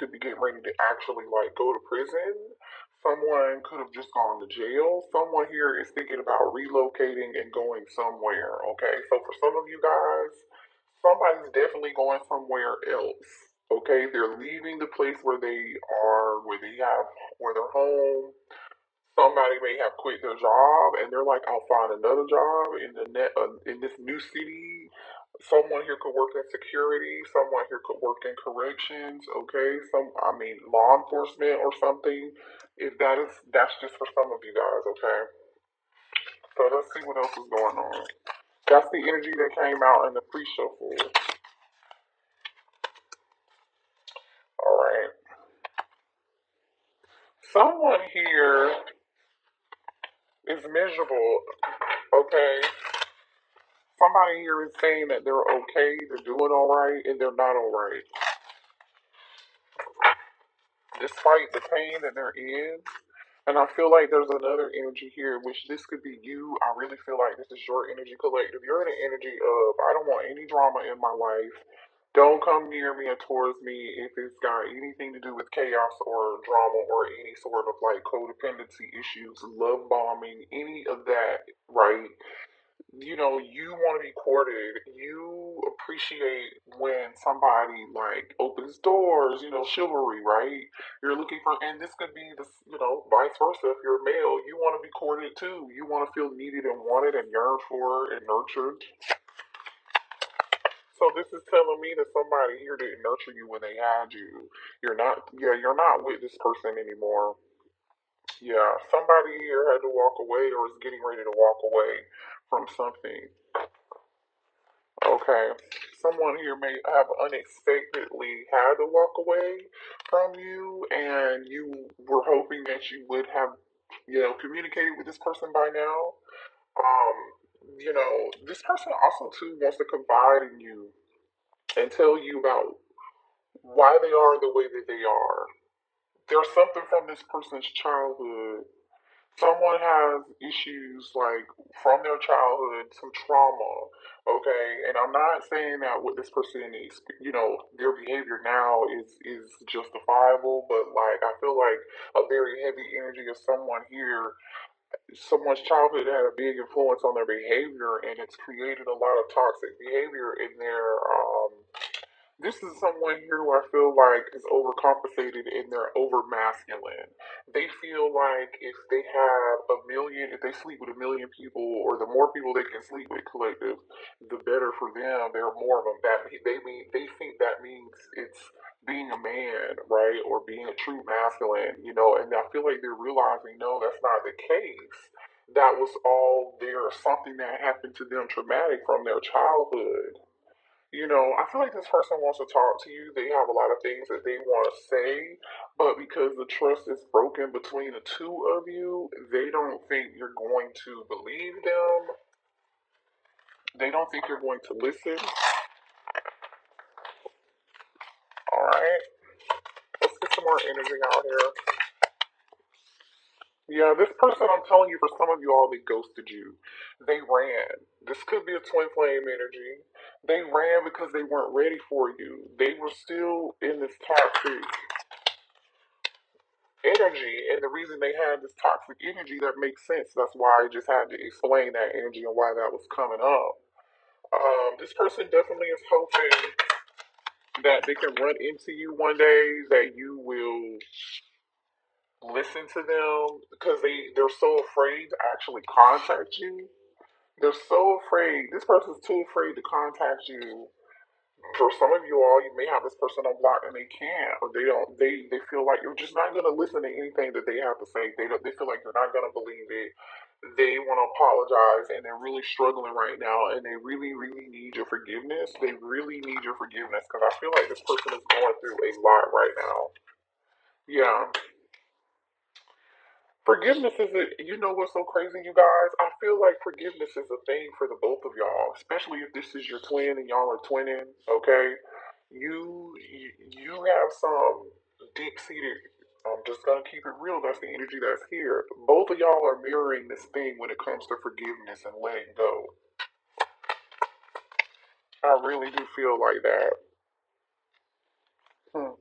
could be getting ready to actually like go to prison. Someone could have just gone to jail. Someone here is thinking about relocating and going somewhere. Okay, so for some of you guys, somebody's definitely going somewhere else. Okay, they're leaving the place where they are, where they're home. Somebody may have quit their job and they're like, I'll find another job in this new city. Someone here could work in security. Someone here could work in corrections. Okay, law enforcement or something. If that's just for some of you guys. Okay, so let's see what else is going on. That's the energy that came out in the pre-shuffle. All right, someone here is miserable. Okay, somebody here is saying that they're okay, they're doing all right, and they're not all right, despite the pain that they're in. And I feel like there's another energy here, which this could be you. I really feel like this is your energy collective. You're in the energy of, I don't want any drama in my life. Don't come near me or towards me if it's got anything to do with chaos or drama or any sort of like codependency issues, love bombing, any of that, right? You want to be courted. You appreciate when somebody like opens doors, chivalry, right? You're looking for, and this could be this, vice versa. If you're male, you want to be courted too. You want to feel needed and wanted and yearned for and nurtured. So this is telling me that somebody here didn't nurture you when they had you. You're not with this person anymore. Yeah, somebody here had to walk away or is getting ready to walk away from something. Okay. Someone here may have unexpectedly had to walk away from you, and you were hoping that you would have, communicated with this person by now. Um, this person also too wants to confide in you and tell you about why they are the way that they are. There's something from this person's childhood. Someone has issues like from their childhood, some trauma, okay? And I'm not saying that what this person is, their behavior now is justifiable, but like I feel like a very heavy energy of someone here, someone's childhood had a big influence on their behavior, and it's created a lot of toxic behavior in their this is someone here who I feel like is overcompensated and they're over masculine. They feel like if they sleep with a million people, or the more people they can sleep with collective, the better for them. They're more of a they think that means it's being a man, right, or being a true masculine, And I feel like they're realizing no, that's not the case. That was all there, something that happened to them traumatic from their childhood. I feel like this person wants to talk to you. They have a lot of things that they want to say, but because the trust is broken between the two of you, they don't think you're going to believe them. They don't think you're going to listen. All right, let's get some more energy out here. Yeah, this person, I'm telling you, for some of you all, they ghosted you. They ran. This could be a twin flame energy. They ran because they weren't ready for you. They were still in this toxic energy, and the reason they had this toxic energy, that makes sense. That's why I just had to explain that energy and why that was coming up. This person definitely is hoping that they can run into you one day, that you will listen to them, because they're so afraid to actually contact you. They're so afraid. This person's too afraid to contact you. For some of you all, you may have this person on block and they can't, or they don't. They feel like you're just not gonna listen to anything that they have to say. They feel like you're not gonna believe it. They want to apologize, and they're really struggling right now, and they really, really need your forgiveness. They really need your forgiveness because I feel like this person is going through a lot right now. Yeah. Forgiveness is what's so crazy, you guys? I feel like forgiveness is a thing for the both of y'all, especially if this is your twin and y'all are twinning, okay? You have some deep seated. I'm just gonna keep it real. That's the energy that's here. Both of y'all are mirroring this thing when it comes to forgiveness and letting go. I really do feel like that. Hmm.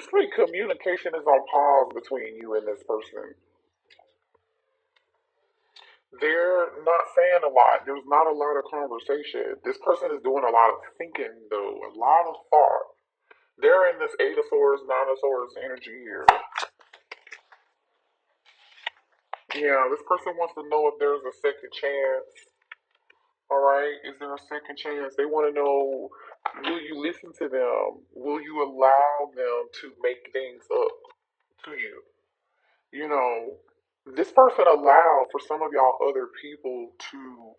Basically, communication is on pause between you and this person. They're not saying a lot. There's not a lot of conversation. This person is doing a lot of thinking, though, a lot of thought. They're in this Eight of Swords, Nine of Swords energy here. Yeah, this person wants to know if there's a second chance. All right, is there a second chance? They want to know, will you listen to them? Will you allow them to make things up to you? You know, this person allowed for some of y'all other people to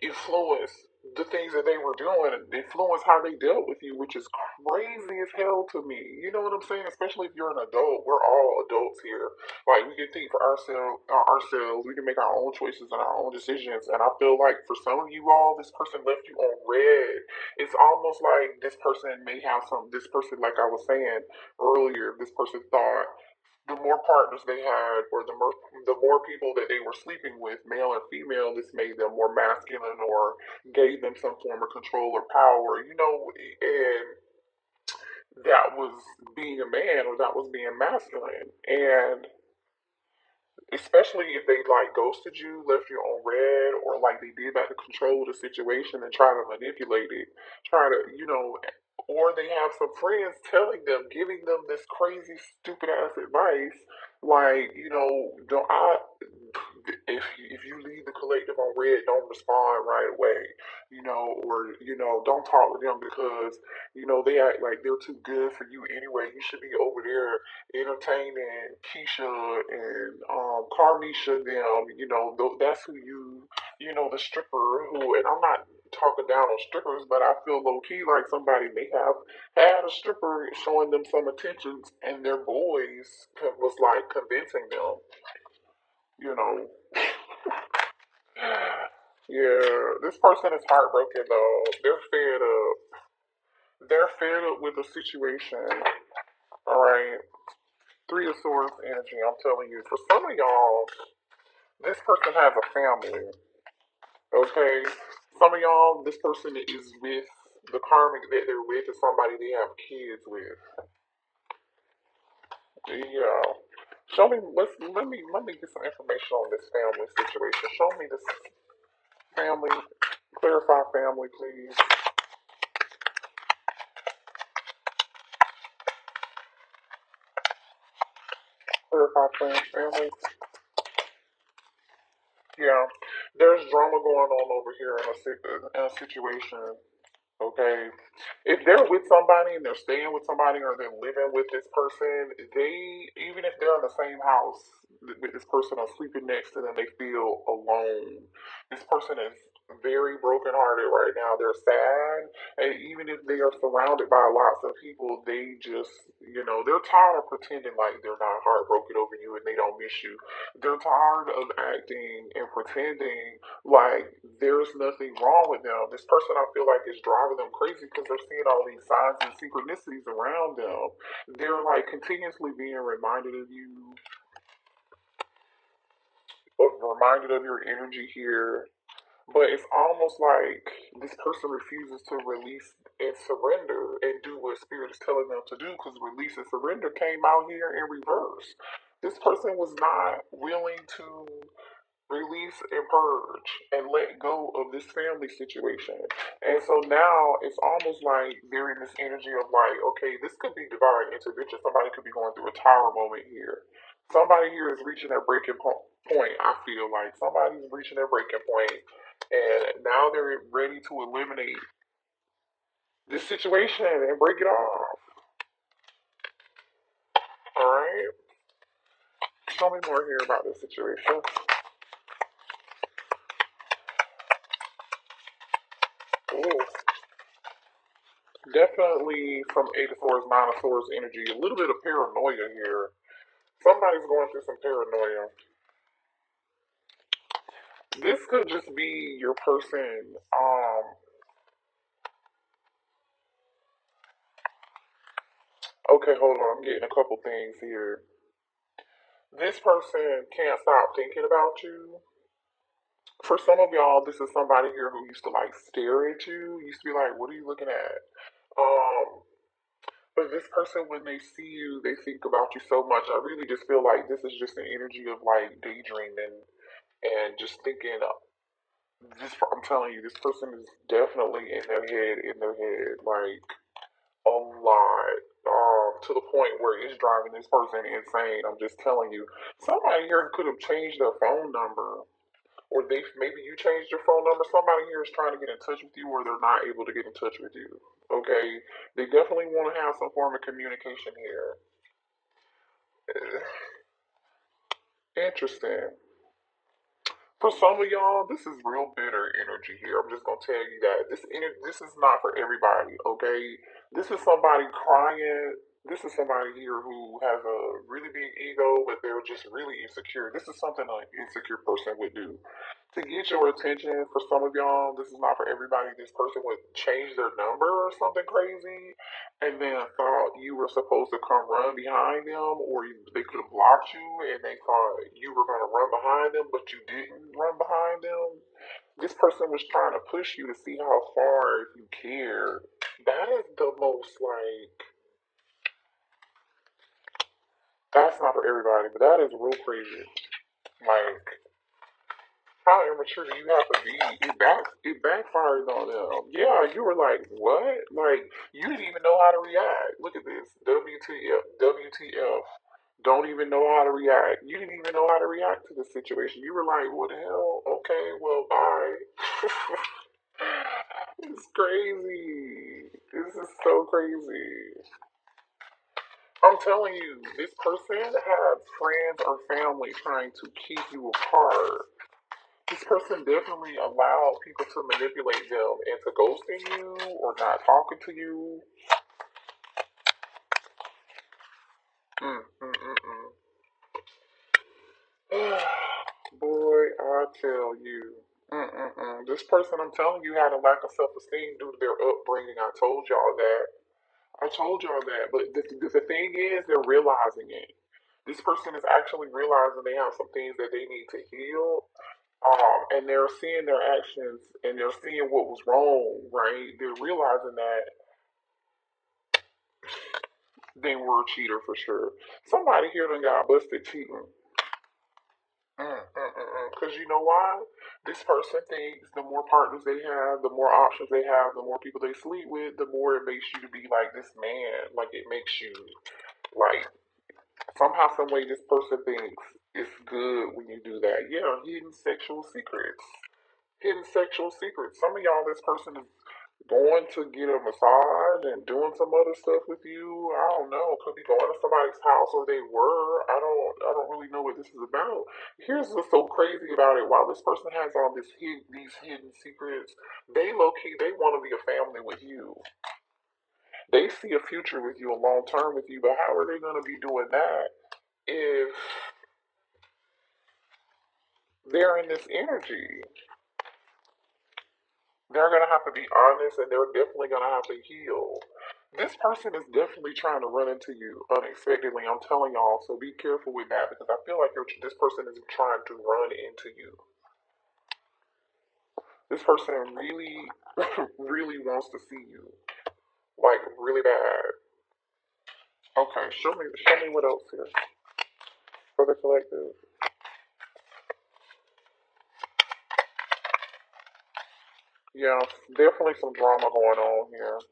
influence the things that they were doing and influence how they dealt with you, which is crazy as hell to me. You know what I'm saying? Especially if you're an adult. We're all adults here. Like we can think for ourselves. We can make our own choices and our own decisions. And I feel like for some of you all, this person left you on red. It's almost like this person may have some. This person, like I was saying earlier, this person thought the more partners they had, or the more people that they were sleeping with, male or female, this made them more masculine or gave them some form of control or power, and that was being a man or that was being masculine. And especially if they like ghosted you, left you on red, or like they did that to control the situation and try to manipulate it, try to, or they have some friends telling them, giving them this crazy, stupid ass advice, like, don't I. If you leave the collective on red, don't respond right away, or don't talk with them because they act like they're too good for you anyway. You should be over there entertaining Keisha and Carmisha, them, that's who the stripper who, and I'm not talking down on strippers, but I feel low key like somebody may have had a stripper showing them some attentions and their boys was like convincing them, you know. Yeah, this person is heartbroken though. They're fed up. They're fed up with the situation. All right. Three of Swords energy. I'm telling you, for some of y'all, this person has a family. Okay, some of y'all, this person is with the karmic that they're with is somebody they have kids with. Yeah. Show me. Let me get some information on this family situation. Show me this family. Clarify family, please. Clarify family. Yeah. There's drama going on over here in a situation. Okay. If they're with somebody and they're staying with somebody or they're living with this person, even if they're in the same house with this person or sleeping next to them, they feel alone. This person is very brokenhearted right now. They're sad. And even if they are surrounded by lots of people, they just, they're tired of pretending like they're not heartbroken over you and they don't miss you. They're tired of acting and pretending like there's nothing wrong with them. This person I feel like is driving them crazy because they're seeing all these signs and synchronicities around them. They're like continuously being reminded of your energy here. But it's almost like this person refuses to release and surrender and do what spirit is telling them to do because release and surrender came out here in reverse. This person was not willing to release and purge and let go of this family situation. And so now it's almost like they're in this energy of like, okay, this could be divine intervention. Somebody could be going through a tower moment here. Somebody here is reaching their point. I feel like somebody's reaching their breaking point, and now they're ready to eliminate this situation and break it off. All right, tell me more here about this situation. Ooh. Definitely from Eight of Swords, Nine of Swords energy. A little bit of paranoia here. Somebody's going through some paranoia. This could just be your person. Okay, hold on. I'm getting a couple things here. This person can't stop thinking about you. For some of y'all, this is somebody here who used to like stare at you. Used to be like, "What are you looking at?" Um, But this person, when they see you, they think about you so much. I really just feel like this is just an energy of like daydreaming and just thinking. This, I'm telling you, this person is definitely in their head, like a lot. To the point where it's driving this person insane. I'm just telling you, somebody here could have changed their phone number, or they maybe you changed your phone number. Somebody here is trying to get in touch with you, or they're not able to get in touch with you. Okay, they definitely want to have some form of communication here. Interesting. For some of y'all, this is real bitter energy here. I'm just gonna tell you that this is not for everybody. Okay, this is somebody crying. This is somebody here who has a really big ego, but they're just really insecure. This is something an insecure person would do to get your attention. For some of y'all, this is not for everybody. This person would change their number or something crazy, and then thought you were supposed to come run behind them, or they could have blocked you, and they thought you were going to run behind them, but you didn't run behind them. This person was trying to push you to see how far you cared. That is the most like. That's not for everybody, but that is real crazy. Like, how immature do you have to be? It backfired on them. Yeah, you were like, what? Like, you didn't even know how to react. Look at this. WTF. WTF. Don't even know how to react. You didn't even know how to react to the situation. You were like, what the hell? Okay, well, bye. It's crazy. This is so crazy. I'm telling you, this person has friends or family trying to keep you apart. This person definitely allowed people to manipulate them into ghosting you or not talking to you. Mm, mm, mm, mm. Boy, I tell you. This person, I'm telling you, had a lack of self esteem due to their upbringing. I told y'all that. I told y'all that. But the thing is, they're realizing it. This person is actually realizing they have some things that they need to heal. And they're seeing their actions and they're seeing what was wrong, right? They're realizing that they were a cheater for sure. Somebody here done got busted cheating. Because you know why? This person thinks the more partners they have, the more options they have, the more people they sleep with, the more it makes you to be like this man. Like it makes you like somehow, some way, this person thinks it's good when you do that. Yeah, hidden sexual secrets. Hidden sexual secrets. Some of y'all, this person is going to get a massage and doing some other stuff with you. I don't know. Could be going to somebody's house, or they were. I don't really know what this is about. Here's what's so crazy about it. While this person has all these hidden secrets, they low key they want to be a family with you. They see a future with you, a long term with you. But how are they going to be doing that if they're in this energy? They're gonna have to be honest, and they're definitely gonna have to heal. This person is definitely trying to run into you unexpectedly. I'm telling y'all, so be careful with that because I feel like this person is trying to run into you. This person really, really wants to see you, like really bad. Okay, show me what else here for the collective. Yeah, definitely some drama going on here.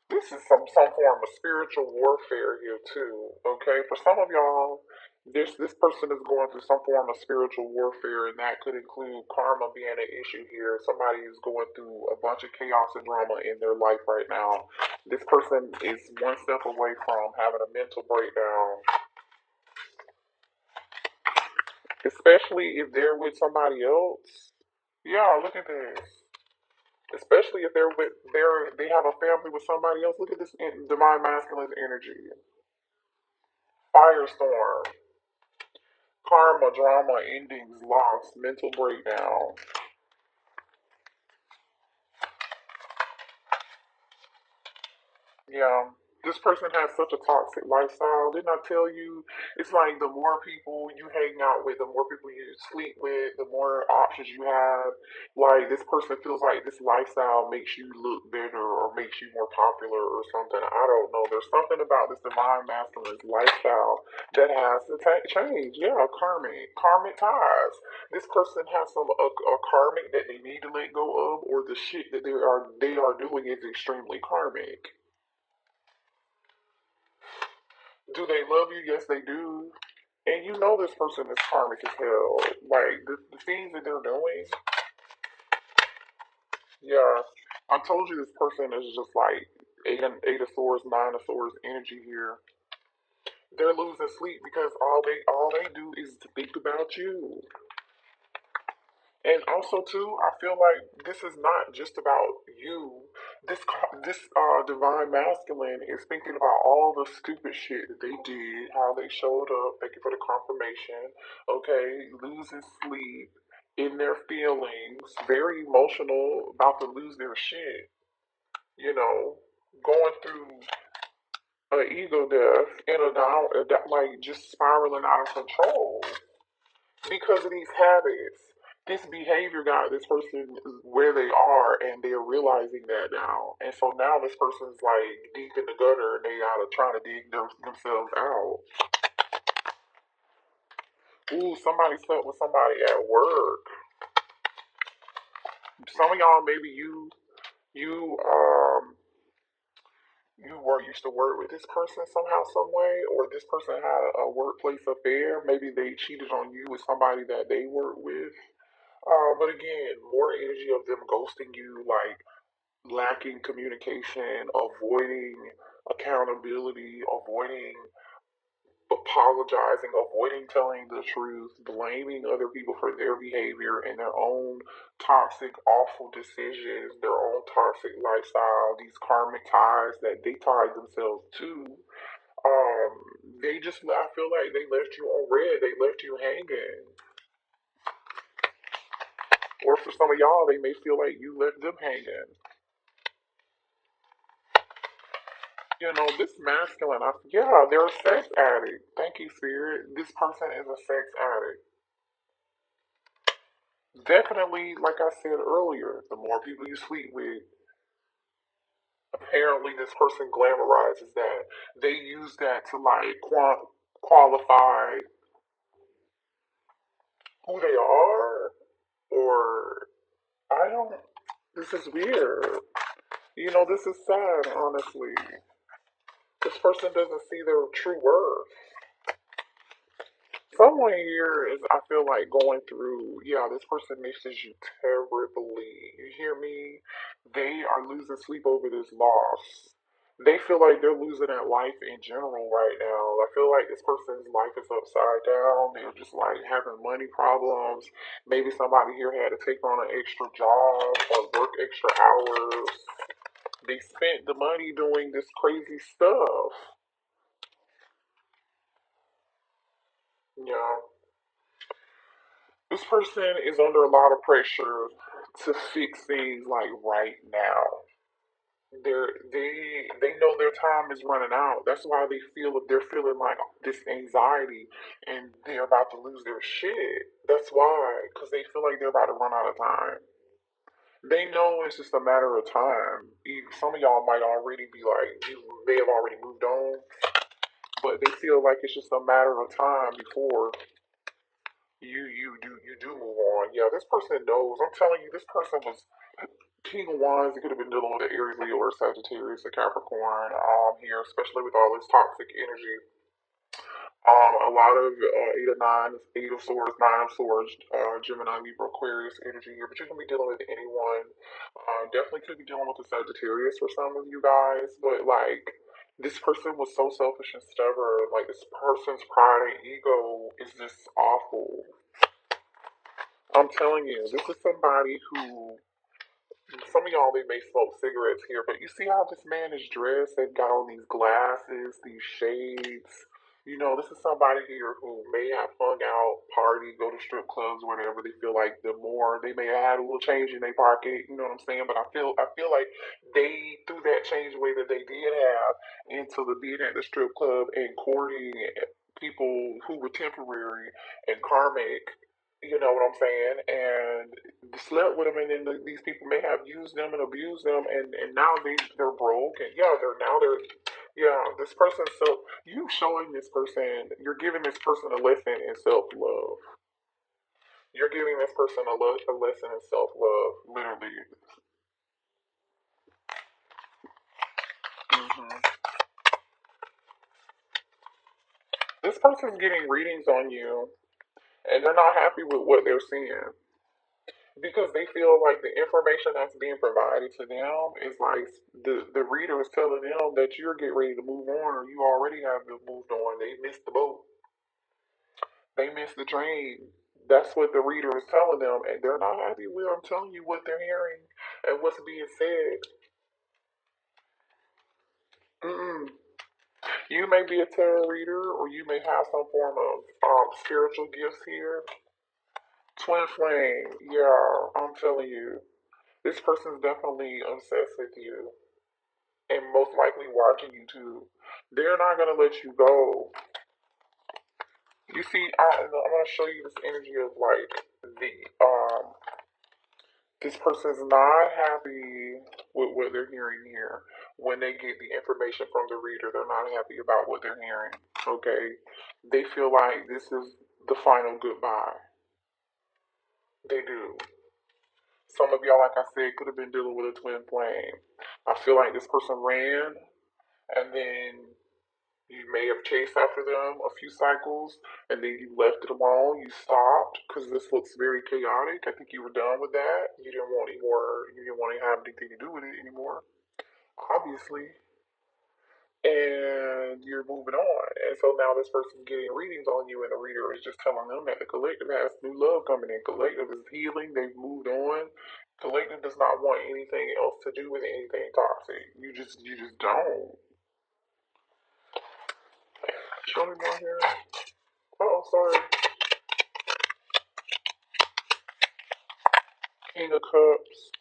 This is some form of spiritual warfare here too. Okay, for some of y'all, this person is going through some form of spiritual warfare, and that could include karma being an issue here. Somebody is going through a bunch of chaos and drama in their life right now. This person is one step away from having a mental breakdown, especially if they're with somebody else. Yeah, look at this. Especially if they have a family with somebody else. Look at this divine masculine energy. Firestorm, karma, drama, endings, loss, mental breakdown. Yeah. This person has such a toxic lifestyle. Didn't I tell you? It's like the more people you hang out with, the more people you sleep with, the more options you have. Like this person feels like this lifestyle makes you look better or makes you more popular or something. I don't know. There's something about this divine masculine's lifestyle that has to change. Yeah, karmic ties. This person has a karmic that they need to let go of, or the shit that they are doing is extremely karmic. Do they love you? Yes, they do. And you know this person is karmic as hell. Like the things that they're doing. Yeah, I told you this person is just like eight of swords, nine of swords energy here. They're losing sleep because all they do is to think about you. And also too, I feel like this is not just about you. This divine masculine is thinking about all the stupid shit that they did, how they showed up. Thank you for the confirmation. Okay, losing sleep in their feelings, very emotional, about to lose their shit. You know, going through an ego death and like just spiraling out of control because of these habits. This behavior got this person where they are, and they're realizing that now. And so now this person's like deep in the gutter, and they gotta try to dig themselves out. Ooh, somebody slept with somebody at work. Some of y'all, maybe you you were used to work with this person somehow, some way, or this person had a workplace affair. Maybe they cheated on you with somebody that they work with. But again, more energy of them ghosting you, like lacking communication, avoiding accountability, avoiding apologizing, avoiding telling the truth, blaming other people for their behavior and their own toxic, awful decisions, their own toxic lifestyle, these karmic ties that they tied themselves to. Um, I feel like they left you on red, they left you hanging. Or for some of y'all, they may feel like you left them hanging. You know, this masculine, yeah, they're a sex addict. Thank you, Spirit. This person is a sex addict. Definitely, like I said earlier, the more people you sleep with, apparently this person glamorizes that. They use that to like qualify who they are, or I don't. This is weird. You know, this is sad, honestly. This person doesn't see their true worth. Someone here is, I feel like, going through, yeah, this person misses you terribly. You hear me? They are losing sleep over this loss. They feel like they're losing at life in general right now. I feel like this person's life is upside down. They're just like having money problems. Maybe somebody here had to take on an extra job or work extra hours. They spent the money doing this crazy stuff. Yeah. This person is under a lot of pressure to fix things like right now. They know their time is running out. That's why they're feeling like this anxiety and they're about to lose their shit. That's why, because they feel like they're about to run out of time. They know it's just a matter of time. Some of y'all might already be like, you may have already moved on, but they feel like it's just a matter of time before you do move on. Yeah, this person knows. I'm telling you, this person was King of Wands. It could have been dealing with an Aries, Leo, or Sagittarius, a Capricorn. Here, especially with all this toxic energy. A lot of eight of swords, nine of swords, Gemini, Libra, Aquarius energy here. But you can be dealing with anyone. Definitely could be dealing with a Sagittarius for some of you guys. But like, this person was so selfish and stubborn. Like this person's pride and ego is just awful. I'm telling you, this is somebody who, some of y'all, they may smoke cigarettes here, but you see how this man is dressed? They've got on these glasses, these shades. This is somebody here who may have hung out, party, go to strip clubs, whatever. They feel like the more they may have had a little change in their pocket, you know what I'm saying? But I feel like they threw that change away that they did have into the being at the strip club and courting people who were temporary and karmic. You know what I'm saying? And slept with them, and then these people may have used them and abused them, and now they're broke, and yeah, they're yeah, this person. So you showing this person, you're giving this person a lesson in self love. You're giving this person a lesson in self love, literally. hmm This person's getting readings on you, and they're not happy with what they're seeing because they feel like the information that's being provided to them is like the reader is telling them that you're getting ready to move on, or you already have moved on. They missed the boat. They missed the train. That's what the reader is telling them, and they're not happy with. I'm telling you what they're hearing and what's being said. Mm-mm. You may be a tarot reader, or you may have some form of spiritual gifts here. Twin flame, yeah, I'm telling you, this person's definitely obsessed with you, and most likely watching you too. They're not gonna let you go. You see, I'm gonna show you this energy of like the this person's not happy with what they're hearing here. When they get the information from the reader, they're not happy about what they're hearing. Okay? They feel like this is the final goodbye. They do. Some of y'all, like I said, could have been dealing with a twin flame. I feel like this person ran, and then you may have chased after them a few cycles, and then you left it alone. You stopped because this looks very chaotic. I think you were done with that. You didn't want any more. You didn't want to have anything to do with it anymore, obviously. And you're moving on. And so now this person's getting readings on you, and the reader is just telling them that the collective has new love coming in. Collective is healing. They've moved on. Collective does not want anything else to do with anything toxic. You just don't. Show me more here. Oh, sorry. King of Cups.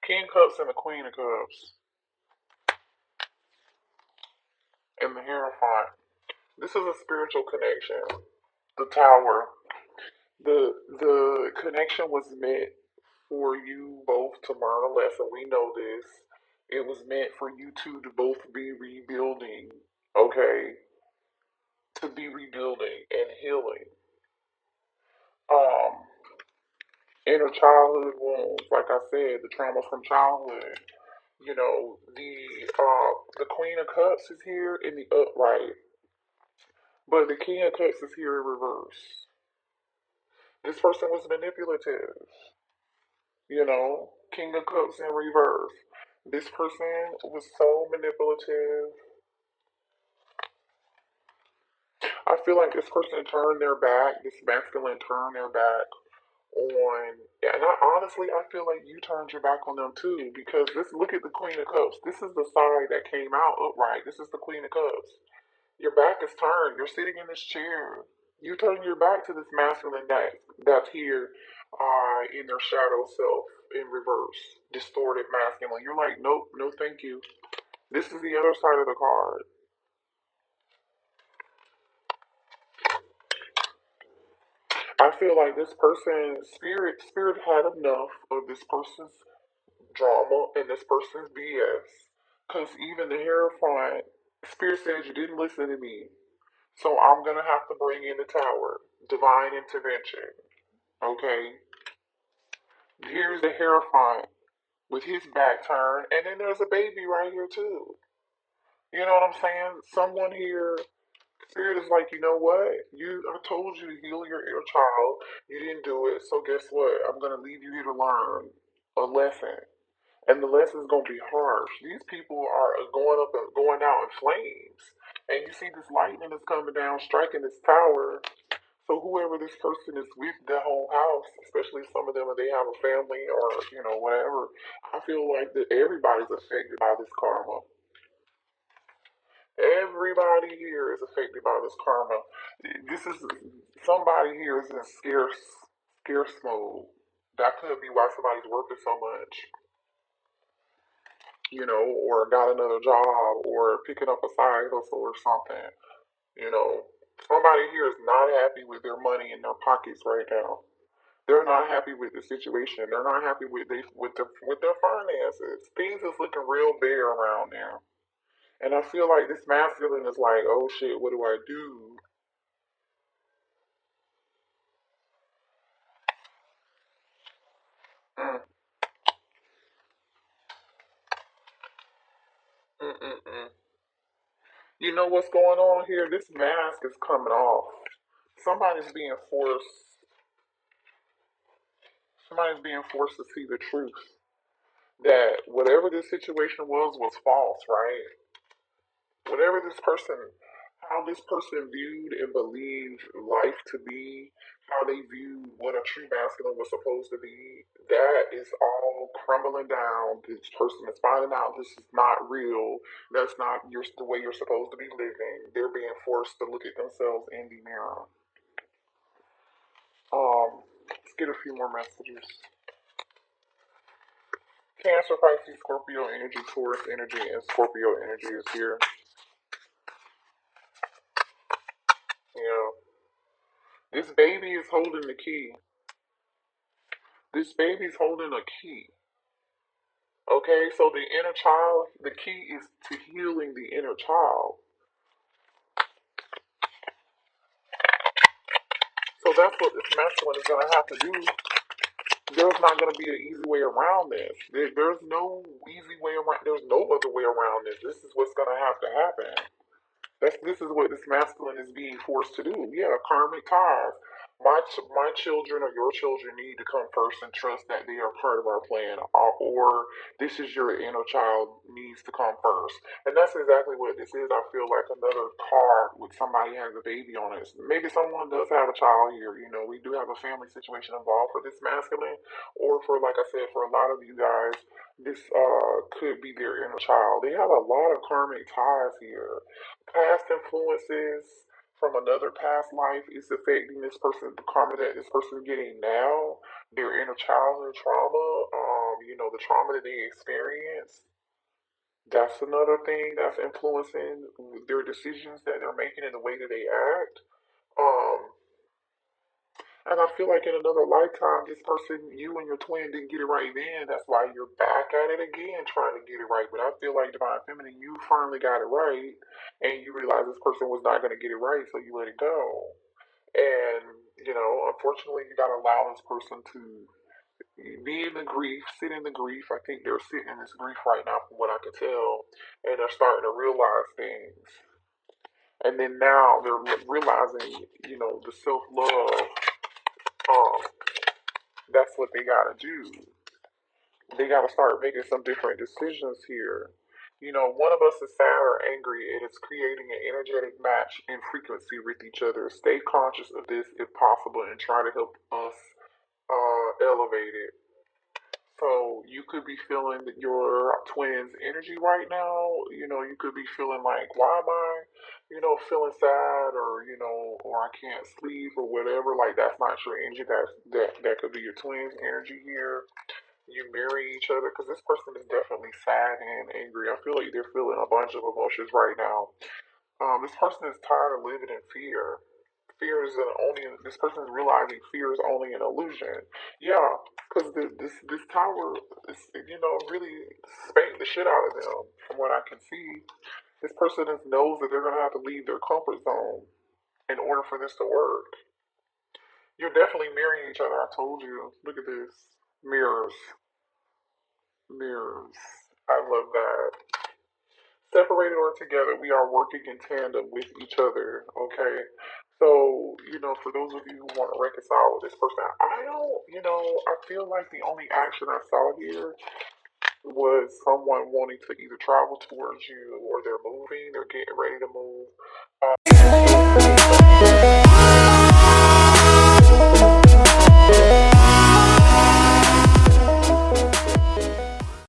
King Cups and the Queen of Cups. And the Hierophant. This is a spiritual connection. The Tower. The connection was meant for you both to learn a lesson. We know this. It was meant for you two to both be rebuilding. Okay? To be rebuilding and healing. Um, Inner childhood wounds, like I said, the trauma from childhood. The Queen of Cups is here in the upright, but the King of Cups is here in reverse. This person was manipulative, King of Cups in reverse. This person was so manipulative. I feel like this person turned their back, this masculine turned their back on, and honestly, I feel like you turned your back on them too, because look at the Queen of Cups. This is the side that came out upright. This is the Queen of Cups. Your back is turned. You're sitting in this chair. You turn your back to this masculine that's here in their shadow self in reverse, distorted masculine. You're like, nope, no, thank you. This is the other side of the card. I feel like this person, spirit had enough of this person's drama and this person's BS. Because even the Hierophant, spirit said you didn't listen to me. So I'm gonna have to bring in the tower. Divine intervention. Okay? Here's the Hierophant with his back turned, and then there's a baby right here too. You know what I'm saying? Someone here, Spirit is like, you know what? I told you to heal your inner child. You didn't do it, so guess what? I'm gonna leave you here to learn a lesson, and the lesson's gonna be harsh. These people are going up and going out in flames, and you see this lightning is coming down, striking this tower. So whoever this person is with, the whole house, especially some of them, if they have a family or whatever, I feel like that everybody's affected by this karma. Everybody here is affected by this karma. This is somebody here is in scarce mode. That could be why somebody's working so much, or got another job, or picking up a side hustle or something. You know, somebody here is not happy with their money in their pockets right now. They're not happy with the situation. They're not happy with their finances. Things is looking real bare around there. And I feel like this masculine is like, oh shit, what do I do? Mm, mm, mm, mm. You know what's going on here? This mask is coming off. Somebody's being forced. Somebody's being forced to see the truth that whatever this situation was false, right? Whatever this person, how this person viewed and believed life to be, how they viewed what a true masculine was supposed to be, that is all crumbling down. This person is finding out this is not real. That's not the way you're supposed to be living. They're being forced to look at themselves in the mirror. Let's get a few more messages. Cancer, Pisces, Scorpio energy, Taurus energy, and Scorpio energy is here. Yeah. This baby is holding the key. This baby's holding a key. Okay, so the inner child, the key is to healing the inner child. So that's what this masculine is going to have to do. There's not going to be an easy way around this. There's no easy way around. There's no other way around this. This is what's going to have to happen. This is what this masculine is being forced to do. Yeah, karmic ties. My children or your children need to come first and trust that they are part of our plan, or this is your inner child needs to come first, and that's exactly what this is. I feel like another card with somebody has a baby on it. Maybe someone does have a child here. We do have a family situation involved for this masculine, or for like I said, for a lot of you guys, this could be their inner child. They have a lot of karmic ties here. Past influences from another past life is affecting this person, the karma that this person is getting now, their inner childhood trauma, the trauma that they experienced. That's another thing that's influencing their decisions that they're making and the way that they act. Um, and I feel like in another lifetime, this person, you and your twin didn't get it right then. That's why you're back at it again, trying to get it right. But I feel like Divine Feminine, you finally got it right, and you realize this person was not going to get it right, so you let it go. And, unfortunately, you got to allow this person to be in the grief, sit in the grief. I think they're sitting in this grief right now, from what I can tell, and they're starting to realize things. And then now they're realizing, the self love. Um, that's what they gotta do. They gotta start making some different decisions here. One of us is sad or angry, and it's creating an energetic match in frequency with each other. Stay conscious of this if possible and try to help us elevate it. So you could be feeling your twin's energy right now. You could be feeling like, why am I, feeling sad, or I can't sleep or whatever. Like that's not your energy. That could be your twin's energy here. You marry each other because this person is definitely sad and angry. I feel like they're feeling a bunch of emotions right now. This person is tired of living in fear. Fear is this person is realizing fear is only an illusion. Yeah, because this tower is really spanked the shit out of them. From what I can see, this person knows that they're gonna have to leave their comfort zone in order for this to work. You're definitely marrying each other. I told you. Look at this. Mirrors. Mirrors. I love that. Separated or together, we are working in tandem with each other. Okay. So, for those of you who want to reconcile with this person, I don't, I feel like the only action I saw here was someone wanting to either travel towards you or they're moving, they're getting ready to move.